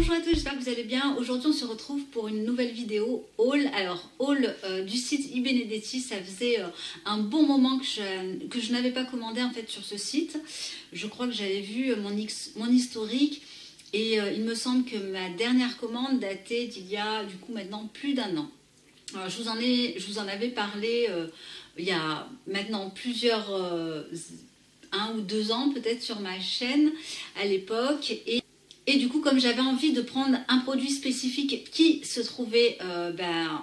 Bonjour à tous, j'espère que vous allez bien. Aujourd'hui on se retrouve pour une nouvelle vidéo haul. Alors haul du site iBenedetti, ça faisait un bon moment que je n'avais pas commandé en fait sur ce site. Je crois que j'avais vu mon historique et il me semble que ma dernière commande datait d'il y a du coup maintenant plus d'un an. Alors, je vous en avais parlé il y a maintenant plusieurs, 1 ou 2 ans peut-être sur ma chaîne à l'époque. Et du coup, comme j'avais envie de prendre un produit spécifique qui se trouvait,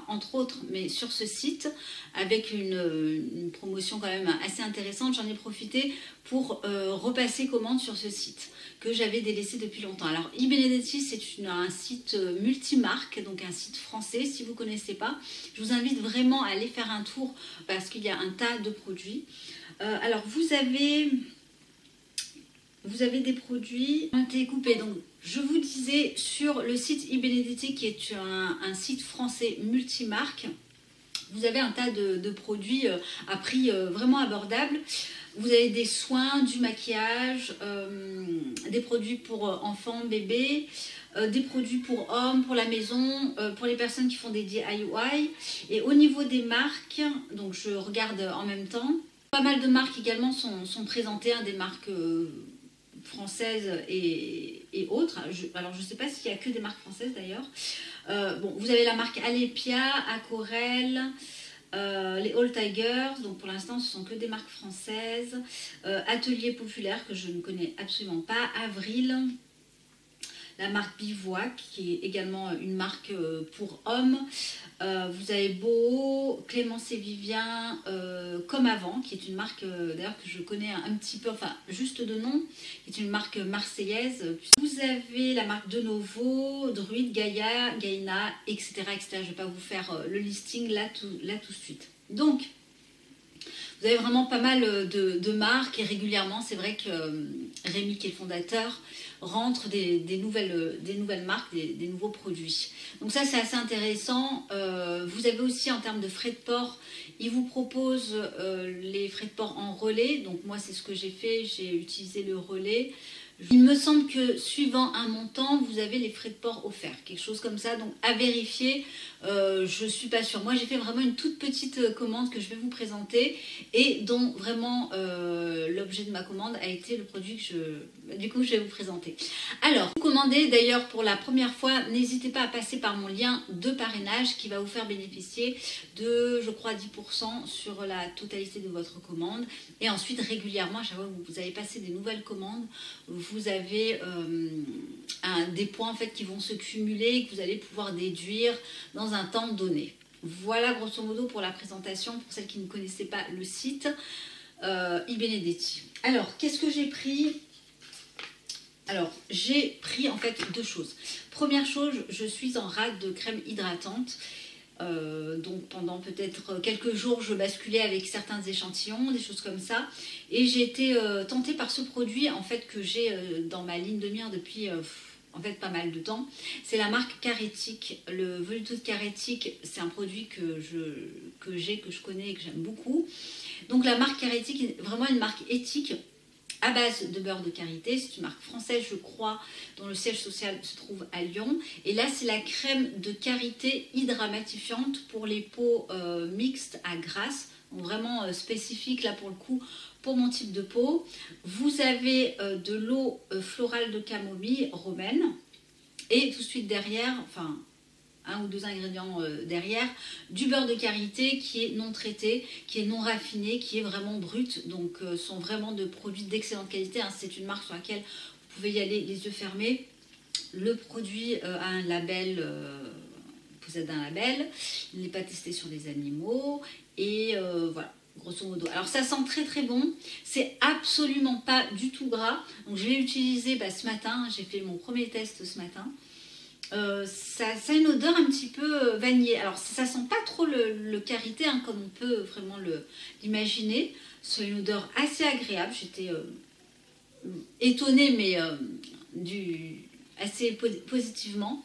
entre autres, mais sur ce site, avec une promotion quand même assez intéressante, j'en ai profité pour repasser commande sur ce site que j'avais délaissé depuis longtemps. Alors, iBenedetti, c'est un site multimarque, donc un site français. Si vous ne connaissez pas, je vous invite vraiment à aller faire un tour parce qu'il y a un tas de produits. Alors, vous avez des produits découpés. Donc, je vous disais sur le site iBenedetti, qui est un site français multimarque, vous avez un tas de produits à prix vraiment abordable. Vous avez des soins, du maquillage, des produits pour enfants, bébés, des produits pour hommes, pour la maison, pour les personnes qui font des DIY. Et au niveau des marques, donc je regarde en même temps, pas mal de marques également sont présentées, des marques françaises et autres. Alors je ne sais pas s'il n'y a que des marques françaises d'ailleurs. Bon, vous avez la marque Alepia, Aquarelle, les All Tigers, donc pour l'instant ce sont que des marques françaises. Atelier Populaire que je ne connais absolument pas, Avril, la marque Bivouac qui est également une marque pour hommes. Vous avez Beau, Clémence et Vivien, Comme Avant, qui est une marque d'ailleurs que je connais un petit peu, enfin juste de nom, qui est une marque marseillaise. Vous avez la marque De Novo, Druide, Gaïa, Gaïna, etc., etc. Je ne vais pas vous faire le listing là tout de suite. Donc, vous avez vraiment pas mal de marques et régulièrement, c'est vrai que Rémi, qui est le fondateur, rentre des nouvelles marques, des nouveaux produits. Donc ça, c'est assez intéressant. Vous avez aussi en termes de frais de port, ils vous proposent les frais de port en relais. Donc moi, c'est ce que j'ai fait, j'ai utilisé le relais. Il me semble que suivant un montant, vous avez les frais de port offerts, quelque chose comme ça, donc à vérifier, je ne suis pas sûre. Moi j'ai fait vraiment une toute petite commande que je vais vous présenter et dont vraiment l'objet de ma commande a été le produit que je vais vous présenter. Alors, vous commandez d'ailleurs pour la première fois, n'hésitez pas à passer par mon lien de parrainage qui va vous faire bénéficier de, je crois, 10% sur la totalité de votre commande. Et ensuite, régulièrement, à chaque fois que vous avez passé des nouvelles commandes, vous avez des points en fait qui vont se cumuler et que vous allez pouvoir déduire dans un temps donné. Voilà grosso modo pour la présentation, pour celles qui ne connaissaient pas le site iBenedetti. Alors, qu'est-ce que j'ai pris? Alors, j'ai pris en fait 2 choses. Première chose, je suis en rate de crème hydratante. Donc pendant peut-être quelques jours je basculais avec certains échantillons, des choses comme ça, et j'ai été tentée par ce produit en fait que j'ai dans ma ligne de mire depuis en fait pas mal de temps. C'est la marque Caretic. Le velouté de Caretic, c'est un produit que je connais et que j'aime beaucoup. Donc la marque Caretic est vraiment une marque éthique à base de beurre de karité. C'est une marque française, je crois, dont le siège social se trouve à Lyon. Et là, c'est la crème de karité hydramatifiante pour les peaux mixtes à grasse. Donc vraiment spécifique, là, pour le coup, pour mon type de peau. Vous avez de l'eau florale de camomille romaine. Et tout de suite derrière, enfin, 1 ou 2 ingrédients derrière, du beurre de karité qui est non traité, qui est non raffiné, qui est vraiment brut, donc sont vraiment de produits d'excellente qualité. C'est une marque sur laquelle vous pouvez y aller les yeux fermés. Le produit a un label, possède un label, il n'est pas testé sur les animaux, et voilà, grosso modo. Alors ça sent très très bon, c'est absolument pas du tout gras, donc je l'ai utilisé ce matin, j'ai fait mon premier test ce matin. Ça a une odeur un petit peu vanillée. Alors ça sent pas trop le karité comme on peut vraiment l'imaginer. C'est une odeur assez agréable. J'étais étonnée mais assez positivement.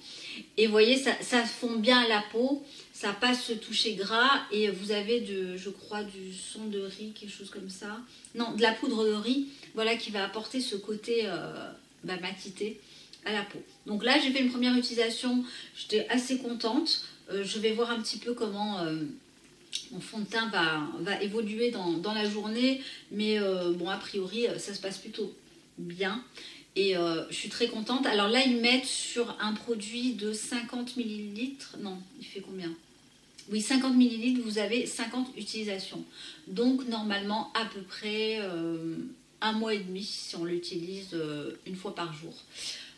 Et vous voyez, ça fond bien à la peau. Ça passe ce toucher gras et vous avez je crois du son de riz, quelque chose comme ça. Non, de la poudre de riz, voilà, qui va apporter ce côté matité. à la peau. Donc là, j'ai fait une première utilisation, j'étais assez contente. Je vais voir un petit peu comment mon fond de teint va évoluer dans la journée. Mais bon, a priori, ça se passe plutôt bien. Et je suis très contente. Alors là, ils mettent sur un produit de 50 ml. Non, il fait combien? Oui, 50 ml, vous avez 50 utilisations. Donc normalement, à peu près 1 mois et demi si on l'utilise une fois par jour.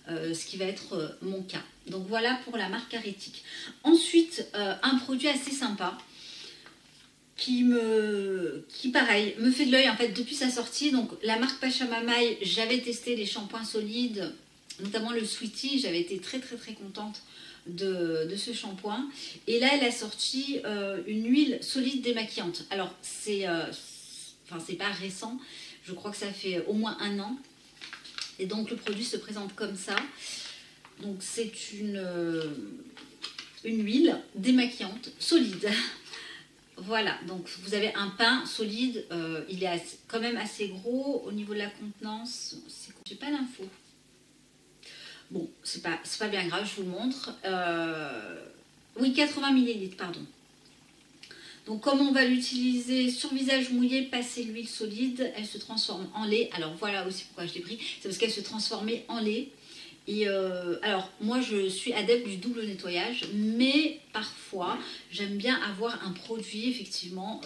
Ce qui va être mon cas. Donc voilà pour la marque Aretic. Ensuite, un produit assez sympa qui pareil, me fait de l'œil en fait depuis sa sortie. Donc la marque Pachamamaï, j'avais testé les shampoings solides, notamment le Sweetie, j'avais été très contente de ce shampoing. Et là, elle a sorti une huile solide démaquillante. Alors, c'est pas récent, je crois que ça fait au moins 1 an. Et donc, le produit se présente comme ça. Donc, c'est une huile démaquillante solide. Voilà, donc vous avez un pain solide, il est quand même assez gros. Au niveau de la contenance, j'ai pas l'info. Bon, c'est pas bien grave, je vous le montre. Oui, 80 ml, pardon. Donc, comme on va l'utiliser sur visage mouillé, passer l'huile solide, elle se transforme en lait. Alors, voilà aussi pourquoi je l'ai pris. C'est parce qu'elle se transformait en lait. Et alors, moi, je suis adepte du double nettoyage, mais parfois, j'aime bien avoir un produit, effectivement,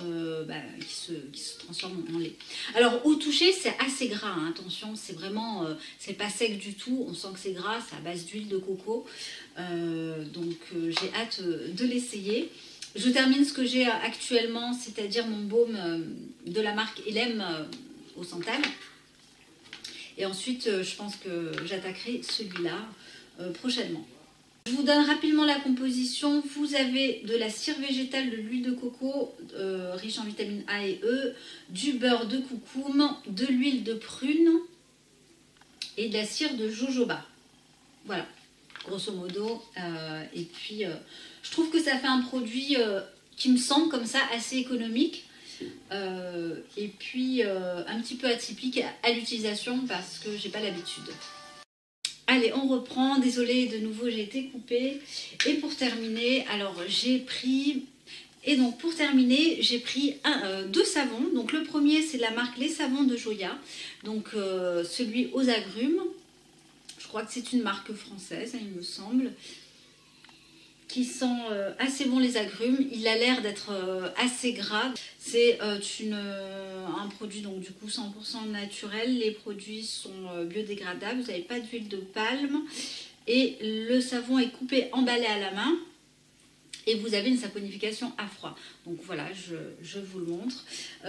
qui se transforme en lait. Alors, au toucher, c'est assez gras, hein, attention, c'est vraiment, c'est pas sec du tout, on sent que c'est gras, c'est à base d'huile de coco. Donc, j'ai hâte de l'essayer. Je termine ce que j'ai actuellement, c'est-à-dire mon baume de la marque Elem au santal. Et ensuite, je pense que j'attaquerai celui-là prochainement. Je vous donne rapidement la composition. Vous avez de la cire végétale, de l'huile de coco, riche en vitamines A et E, du beurre de coucoume, de l'huile de prune et de la cire de jojoba. Voilà, grosso modo. Et puis, je trouve que ça fait un produit qui me semble comme ça assez économique. Et puis un petit peu atypique à l'utilisation parce que j'ai pas l'habitude. Allez, on reprend. Désolée, de nouveau j'ai été coupée. Et pour terminer, alors j'ai pris... Et donc pour terminer, j'ai pris 2 savons. Donc le premier, c'est la marque Les Savons de Joya. Donc celui aux agrumes. Je crois que c'est une marque française, hein, il me semble. Qui sent assez bon les agrumes. Il a l'air d'être assez gras. C'est un produit donc du coup 100% naturel. Les produits sont biodégradables. Vous n'avez pas d'huile de palme. Et le savon est coupé, emballé à la main. Et vous avez une saponification à froid. Donc voilà, je vous le montre.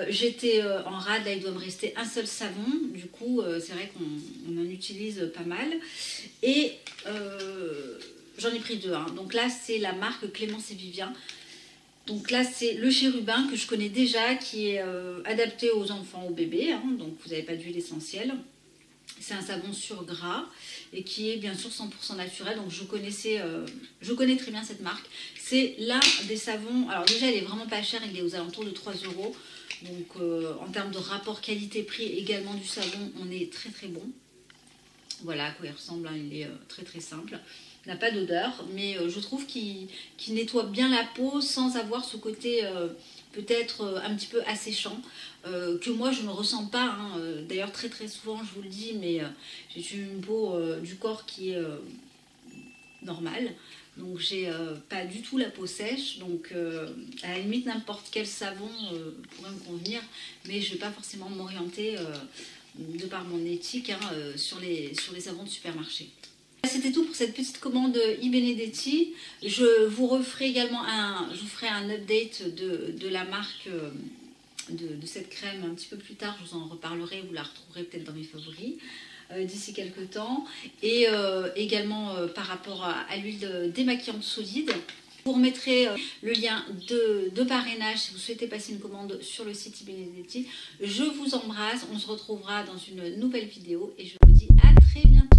J'étais en rade, là il doit me rester un seul savon. Du coup, c'est vrai qu'on en utilise pas mal. Et... j'en ai pris 2. Hein. Donc là, c'est la marque Clémence et Vivien. Donc là, c'est le chérubin que je connais déjà, qui est adapté aux enfants, aux bébés. Hein. Donc vous n'avez pas d'huile essentielle. C'est un savon sur gras et qui est bien sûr 100% naturel. Donc je connais très bien cette marque. C'est l'un des savons. Alors déjà, il est vraiment pas cher. Il est aux alentours de 3 €. Donc en termes de rapport qualité-prix également du savon, on est très bon. Voilà à quoi il ressemble. Hein. Il est très simple. N'a pas d'odeur, mais je trouve qu'il nettoie bien la peau sans avoir ce côté peut-être un petit peu asséchant que moi je ne ressens pas. Hein. D'ailleurs très souvent je vous le dis, mais j'ai une peau du corps qui est normale, donc j'ai pas du tout la peau sèche, donc à la limite n'importe quel savon pourrait me convenir, mais je ne vais pas forcément m'orienter de par mon éthique hein, sur les savons de supermarché. C'était tout pour cette petite commande iBenedetti. Je vous referai également je vous ferai un update de la marque de cette crème un petit peu plus tard. Je vous en reparlerai, vous la retrouverez peut-être dans mes favoris d'ici quelques temps. Et également par rapport à l'huile démaquillante solide. Je vous remettrai le lien de parrainage si vous souhaitez passer une commande sur le site iBenedetti. Je vous embrasse, on se retrouvera dans une nouvelle vidéo et je vous dis à très bientôt.